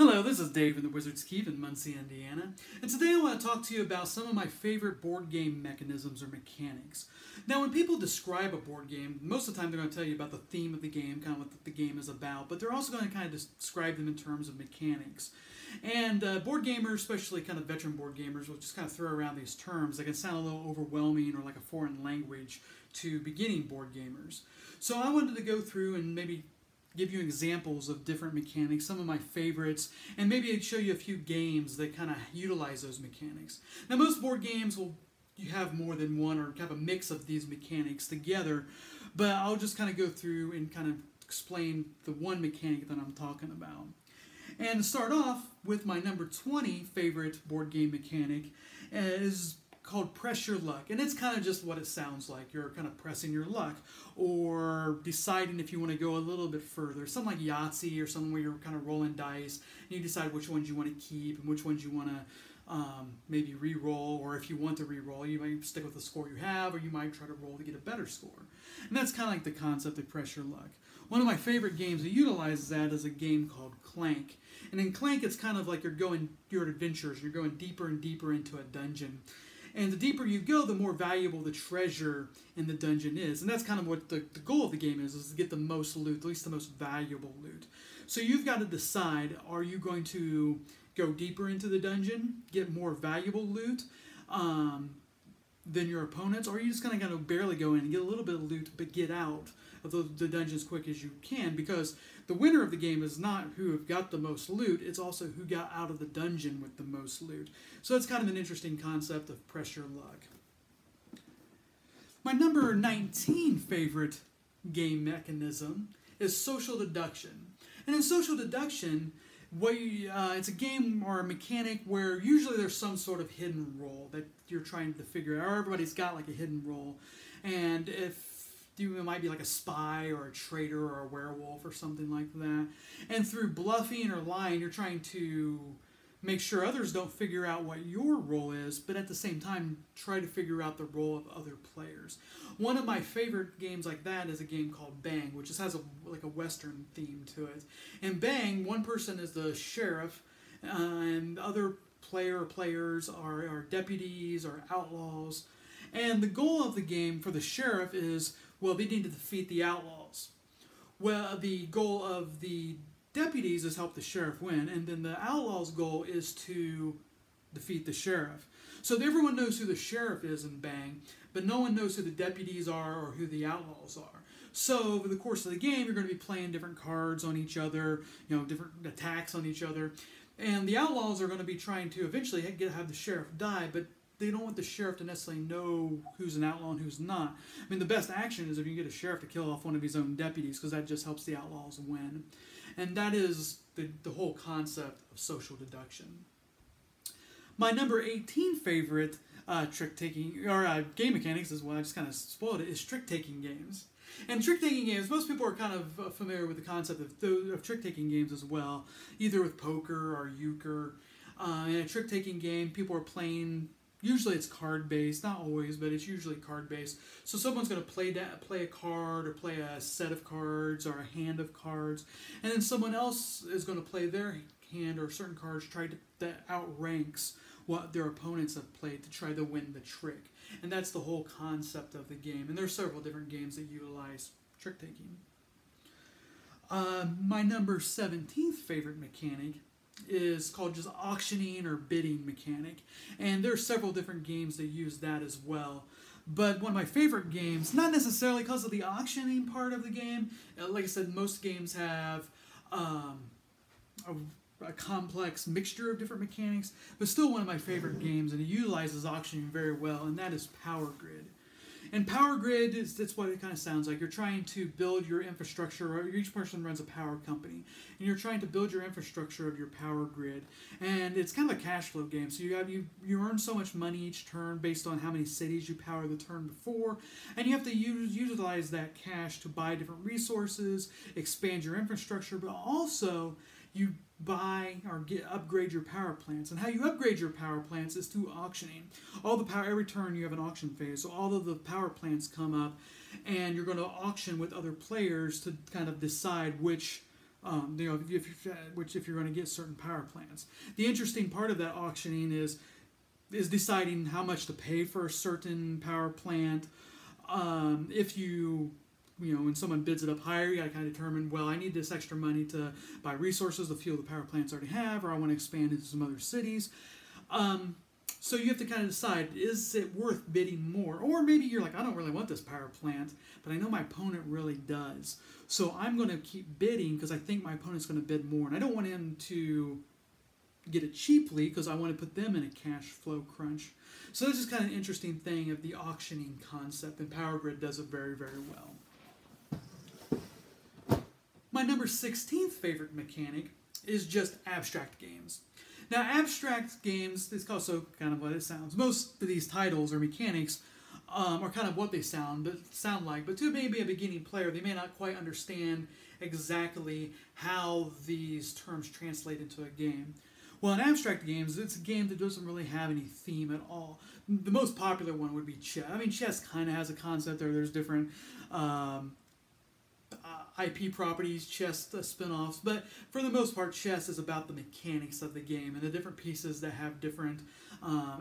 Hello, this is Dave in the Wizard's Keep in Muncie, Indiana, and today I want to talk to you about some of my favorite board game mechanisms or mechanics. Now, when people describe a board game, most of the time they're going to tell you about the theme of the game, kind of what the game is about, but they're also going to kind of describe them in terms of mechanics. And board gamers, especially kind of veteran board gamers, will just kind of throw around these terms that can sound a little overwhelming or like a foreign language to beginning board gamers. So I wanted to go through and maybe give you examples of different mechanics, some of my favorites, and maybe show you a few games that kind of utilize those mechanics. Now, most board games will you have more than one or have a mix of these mechanics together, but I'll just kind of go through and kind of explain the one mechanic that I'm talking about. And to start off with, my number 20 favorite board game mechanic is called Press Your Luck, and it's kind of just what it sounds like. You're kind of pressing your luck or deciding if you want to go a little bit further, something like Yahtzee or something where you're kind of rolling dice and you decide which ones you want to keep and which ones you want to maybe re-roll, or if you want to re-roll you might stick with the score you have, or you might try to roll to get a better score. And that's kind of like the concept of Press Your Luck. One of my favorite games that utilizes that is a game called Clank. And in Clank, it's kind of like you're adventurers, you're going deeper and deeper into a dungeon. And the deeper you go, the more valuable the treasure in the dungeon is. And that's kind of what the goal of the game is to get the most loot, at least the most valuable loot. So you've got to decide, are you going to go deeper into the dungeon, get more valuable loot than your opponents, or are you just kind of barely go in and get a little bit of loot but get out of the dungeon as quick as you can? Because the winner of the game is not who have got the most loot, it's also who got out of the dungeon with the most loot. So it's kind of an interesting concept of Press Your Luck. My number 19 favorite game mechanism is Social Deduction. And in Social Deduction, it's a game or a mechanic where usually there's some sort of hidden role that you're trying to figure out, or everybody's got like a hidden role. And if it might be like a spy or a traitor or a werewolf or something like that. And through bluffing or lying, you're trying to make sure others don't figure out what your role is, but at the same time, try to figure out the role of other players. One of my favorite games like that is a game called Bang, which just has like a Western theme to it. And Bang, one person is the sheriff, and the other players are deputies or outlaws. And the goal of the game for the sheriff is, well, they need to defeat the outlaws. Well, the goal of the deputies is help the sheriff win, and then the outlaws' goal is to defeat the sheriff. So everyone knows who the sheriff is in Bang, but no one knows who the deputies are or who the outlaws are. So over the course of the game, you're going to be playing different cards on each other, different attacks on each other, and the outlaws are going to be trying to eventually have the sheriff die, but they don't want the sheriff to necessarily know who's an outlaw and who's not. I mean, the best action is if you get a sheriff to kill off one of his own deputies, because that just helps the outlaws win. And that is the whole concept of Social Deduction. My number 18 favorite trick-taking, or game mechanics is what I just kind of spoiled it, is trick-taking games. And trick-taking games, most people are kind of familiar with the concept of trick-taking games as well, either with poker or euchre. In a trick-taking game, people are playing. Usually it's card-based, not always, but it's usually card-based. So someone's going to play a card or play a set of cards or a hand of cards, and then someone else is going to play their hand or certain cards that outranks what their opponents have played to try to win the trick. And that's the whole concept of the game. And there's several different games that utilize trick-taking. My number 17th favorite mechanic is called just auctioning or bidding mechanic, and there are several different games that use that as well. But one of my favorite games, not necessarily because of the auctioning part of the game, like I said, most games have a complex mixture of different mechanics, but still one of my favorite games, and it utilizes auctioning very well, and that is Power Grid. And Power Grid, that's what it kind of sounds like. You're trying to build your infrastructure, or each person runs a power company, and you're trying to build your infrastructure of your power grid. And it's kind of a cash flow game. So you earn so much money each turn based on how many cities you power the turn before, and you have to utilize that cash to buy different resources, expand your infrastructure, but also you buy or upgrade your power plants. And how you upgrade your power plants is through auctioning. Every turn you have an auction phase, so all of the power plants come up, and you're going to auction with other players to kind of decide which if you're going to get certain power plants. The interesting part of that auctioning is deciding how much to pay for a certain power plant. If when someone bids it up higher, you got to kind of determine, well, I need this extra money to buy resources to fuel the power plants I already have, or I want to expand into some other cities. So you have to kind of decide, is it worth bidding more? Or maybe you're like, I don't really want this power plant, but I know my opponent really does. So I'm going to keep bidding because I think my opponent's going to bid more. And I don't want him to get it cheaply because I want to put them in a cash flow crunch. So this is kind of an interesting thing of the auctioning concept, and Power Grid does it very, very well. My number 16th favorite mechanic is just abstract games. Now, abstract games is also kind of what it sounds. Most of these titles or mechanics are kind of what they sound like, but to maybe a beginning player, they may not quite understand exactly how these terms translate into a game. Well, in abstract games, it's a game that doesn't really have any theme at all. The most popular one would be chess. I mean, chess kind of has a concept there. There's different IP properties, chess spin-offs, but for the most part, chess is about the mechanics of the game and the different pieces that have different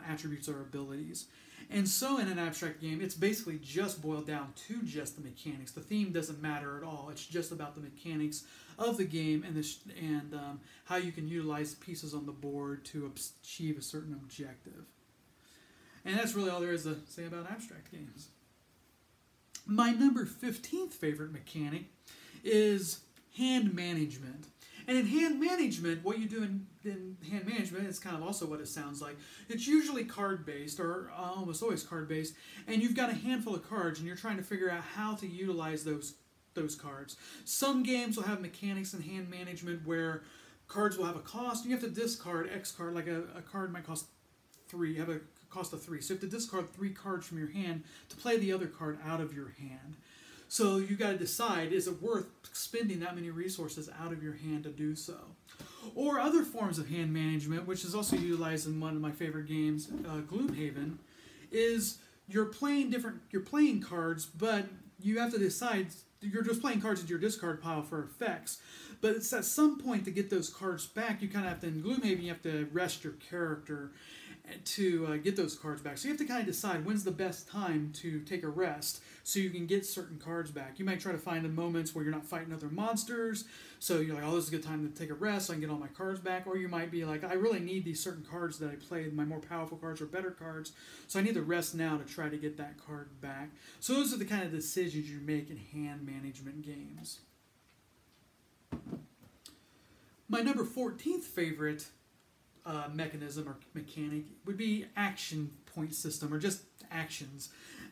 attributes or abilities. And so in an abstract game, it's basically just boiled down to just the mechanics. The theme doesn't matter at all. It's just about the mechanics of the game and how you can utilize pieces on the board to achieve a certain objective. And that's really all there is to say about abstract games. My number 15th favorite mechanic is hand management. And in hand management, what you do in hand management is kind of also what it sounds like. It's usually card-based, or almost always card-based, and you've got a handful of cards, and you're trying to figure out how to utilize those cards. Some games will have mechanics in hand management where cards will have a cost. You have to discard X card, like a card might cost 3, have a cost of 3. So you have to discard 3 cards from your hand to play the other card out of your hand. So you got to decide, is it worth spending that many resources out of your hand to do so? Or other forms of hand management, which is also utilized in one of my favorite games, Gloomhaven, is you're playing cards, but you have to decide, you're just playing cards into your discard pile for effects. But it's at some point to get those cards back, you kind of have to, in Gloomhaven, you have to rest your character to get those cards back. So you have to kind of decide when's the best time to take a rest so you can get certain cards back. You might try to find the moments where you're not fighting other monsters, so you're like, oh, this is a good time to take a rest so I can get all my cards back. Or you might be like, I really need these certain cards that I played, my more powerful cards or better cards, so I need to rest now to try to get that card back. So those are the kind of decisions you make in hand management games. My number 14th favorite mechanism or mechanic would be action point system, or just actions.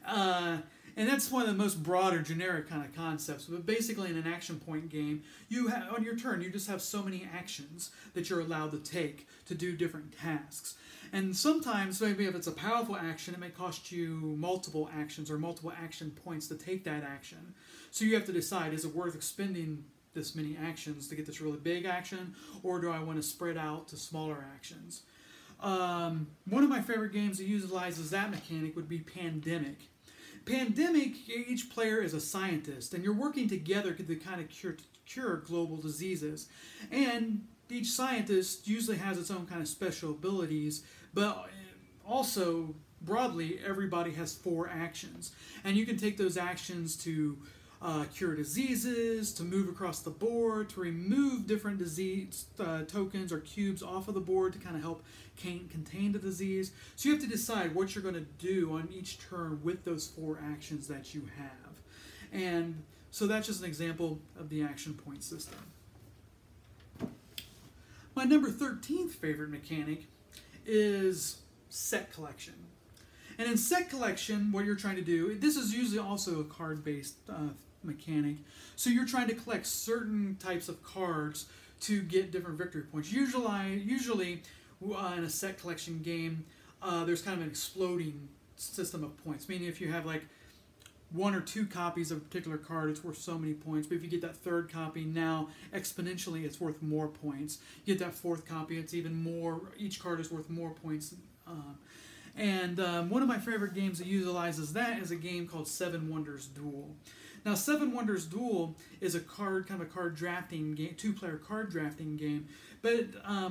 And that's one of the most broad or generic kind of concepts. But basically in an action point game, you have, on your turn, you just have so many actions that you're allowed to take to do different tasks. And sometimes, maybe if it's a powerful action, it may cost you multiple actions or multiple action points to take that action. So you have to decide, is it worth expending this many actions to get this really big action, or do I want to spread out to smaller actions? One of my favorite games that utilizes that mechanic would be Pandemic. Pandemic, each player is a scientist, and you're working together to kind of cure global diseases. And each scientist usually has its own kind of special abilities, but also, broadly, everybody has 4 actions. And you can take those actions to cure diseases, to move across the board, to remove different disease tokens or cubes off of the board to kind of help contain the disease. So you have to decide what you're going to do on each turn with those 4 actions that you have. And so that's just an example of the action point system. My number 13th favorite mechanic is set collection. And in set collection, what you're trying to do, this is usually also a card-based mechanic. So you're trying to collect certain types of cards to get different victory points. Usually in a set collection game, there's kind of an exploding system of points. Meaning if you have like 1 or 2 copies of a particular card, it's worth so many points. But if you get that 3rd copy, now exponentially it's worth more points. You get that 4th copy, it's even more. Each card is worth more points. And one of my favorite games that utilizes that is a game called Seven Wonders Duel. Now, Seven Wonders Duel is a kind of a card drafting game, two-player card drafting game. But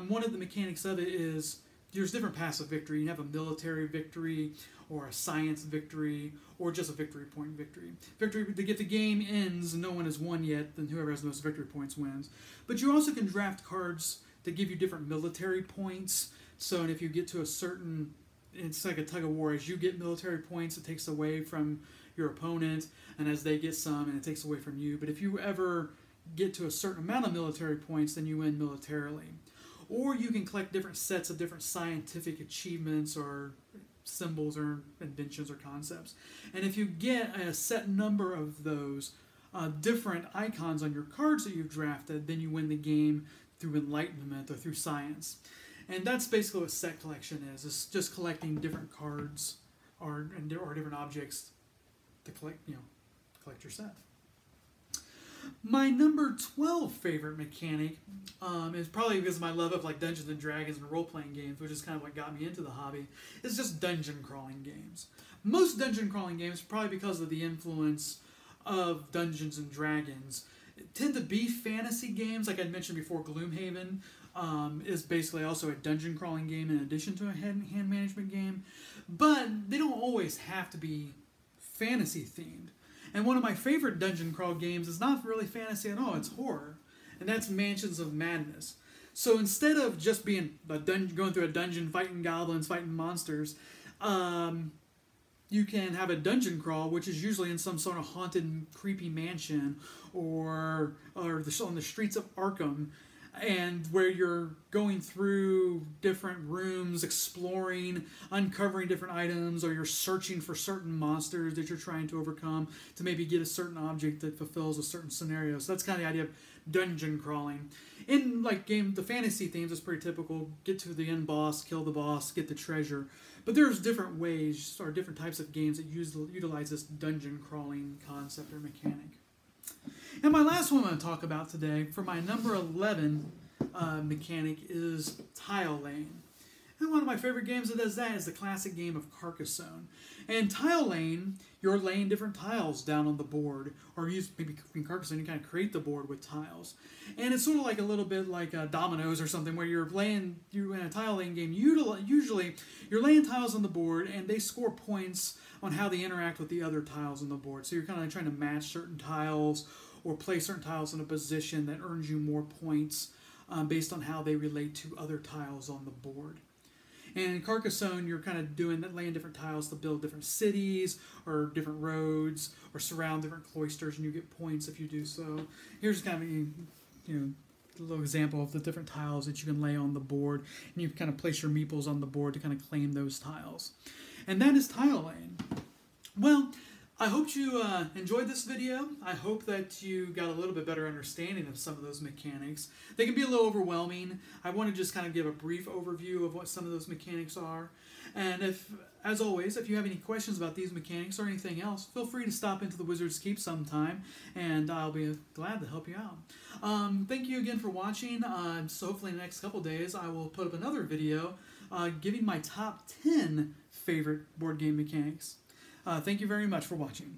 one of the mechanics of it is there's different paths of victory. You have a military victory, or a science victory, or just a victory point victory. Victory, if the game ends and no one has won yet, then whoever has the most victory points wins. But you also can draft cards that give you different military points. So, and if you get to a certain, it's like a tug of war. As you get military points, it takes away from your opponent, and as they get some, and it takes away from you. But if you ever get to a certain amount of military points, then you win militarily. Or you can collect different sets of different scientific achievements or symbols or inventions or concepts. And if you get a set number of those different icons on your cards that you've drafted, then you win the game through enlightenment or through science. And that's basically what set collection is. It's just collecting different cards or different objects to collect your set. My number 12 favorite mechanic is probably because of my love of like Dungeons and Dragons and role-playing games, which is kind of what got me into the hobby, is just dungeon crawling games. Most dungeon crawling games, probably because of the influence of Dungeons and Dragons, tend to be fantasy games. Like I mentioned before, Gloomhaven is basically also a dungeon crawling game in addition to a hand management game. But they don't always have to be fantasy themed. And one of my favorite dungeon crawl games is not really fantasy at all, it's horror. And that's Mansions of Madness. So instead of just being going through a dungeon, fighting goblins, fighting monsters, you can have a dungeon crawl, which is usually in some sort of haunted, creepy mansion, or on the streets of Arkham, and where you're going through different rooms, exploring, uncovering different items, or you're searching for certain monsters that you're trying to overcome to maybe get a certain object that fulfills a certain scenario. So that's kind of the idea of dungeon crawling. In the fantasy themes, it's pretty typical. Get to the end boss, kill the boss, get the treasure. But there's different ways or different types of games that utilize this dungeon crawling concept or mechanic. And my last one I'm going to talk about today, for my number 11 mechanic, is Tile Laying. And one of my favorite games that does that is the classic game of Carcassonne. And Tile Laying, you're laying different tiles down on the board, or maybe in Carcassonne you kind of create the board with tiles. And it's sort of like a little bit like dominoes or something, where you're in a tile laying game. Usually you're laying tiles on the board, and they score points on how they interact with the other tiles on the board. So you're kind of like trying to match certain tiles or place certain tiles in a position that earns you more points based on how they relate to other tiles on the board. And in Carcassonne, you're kind of laying different tiles to build different cities or different roads or surround different cloisters, and you get points if you do so. Here's kind of a little example of the different tiles that you can lay on the board, and you kind of place your meeples on the board to kind of claim those tiles. And that is tile laying. Well, I hope you enjoyed this video. I hope that you got a little bit better understanding of some of those mechanics. They can be a little overwhelming. I want to just kind of give a brief overview of what some of those mechanics are. And as always, if you have any questions about these mechanics or anything else, feel free to stop into the Wizard's Keep sometime, and I'll be glad to help you out. Thank you again for watching. So hopefully in the next couple days I will put up another video giving my top 10 favorite board game mechanics. Thank you very much for watching.